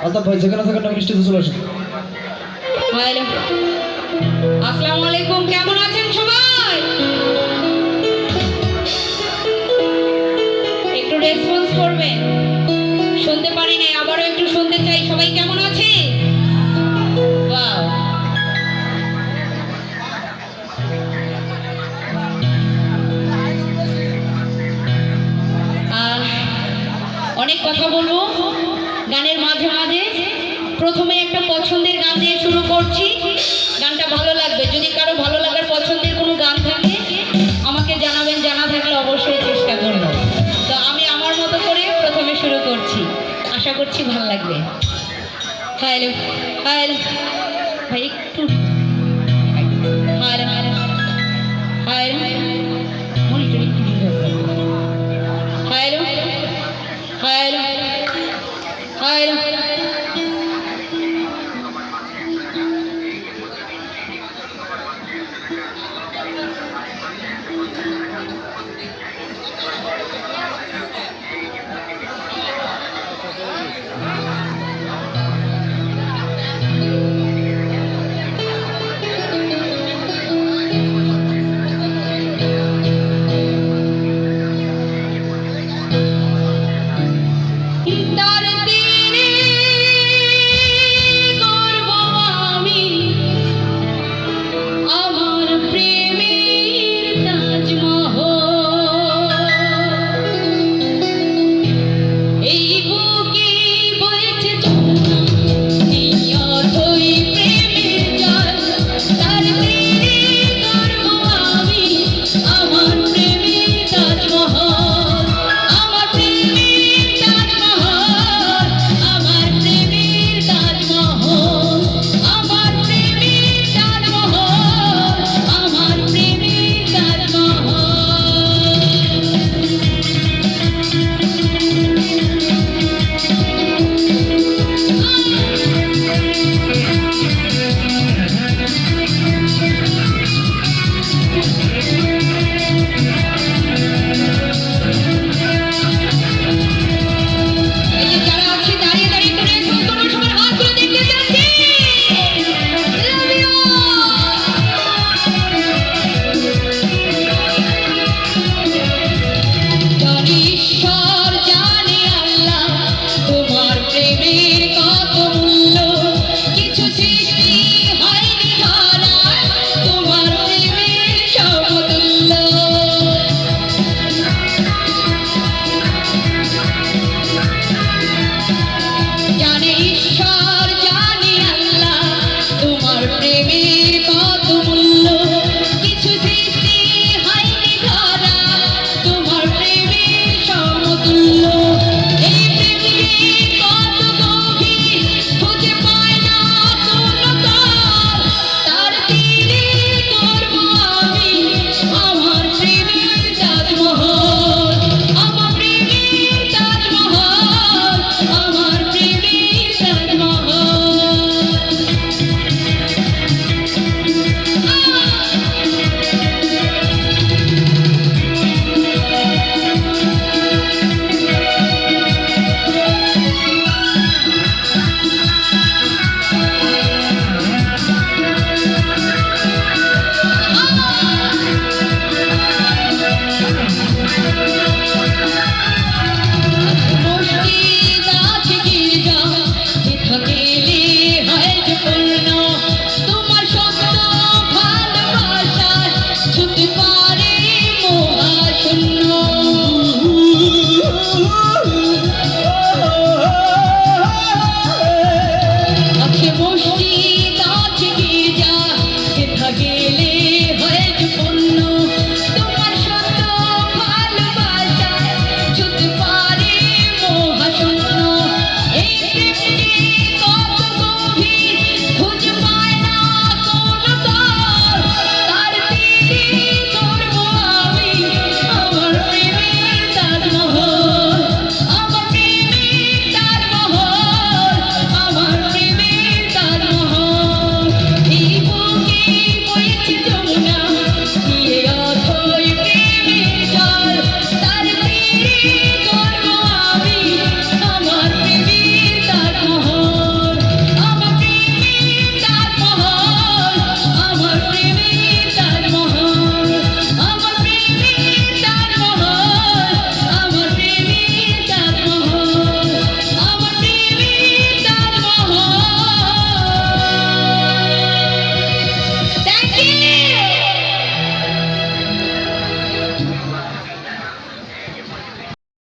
আলতাফ ভাই যেখানে থাকেন আপনি স্টেজে চলে আসেন। হ্যালো, আসসালামু আলাইকুম, কেমন আছেন সবাই? একটু রেসপন্স করবেন। শুনতে পারি নাই, আবারও একটু শুনতে চাই। সবাই কেমন আছে? ওয়াও, অনেক কথা বলবো গানের মাঝে মাঝে। প্রথমে একটা পছন্দের গান দিয়ে শুরু করছি। গানটা ভালো লাগবে, যদি কারো ভালো লাগার পছন্দের কোনো গান থাকে আমাকে জানাবেন, জানা থাকলে অবশ্যই চেষ্টা করব। তো আমি আমার মতো করে প্রথমে শুরু করছি, আশা করছি ভালো লাগবে। হ্যালো হ্যালো ভাই, একটু হ্যালো হ্যালো হ্যালো মনিটর একটু হ্যালো হ্যালো হ্যালো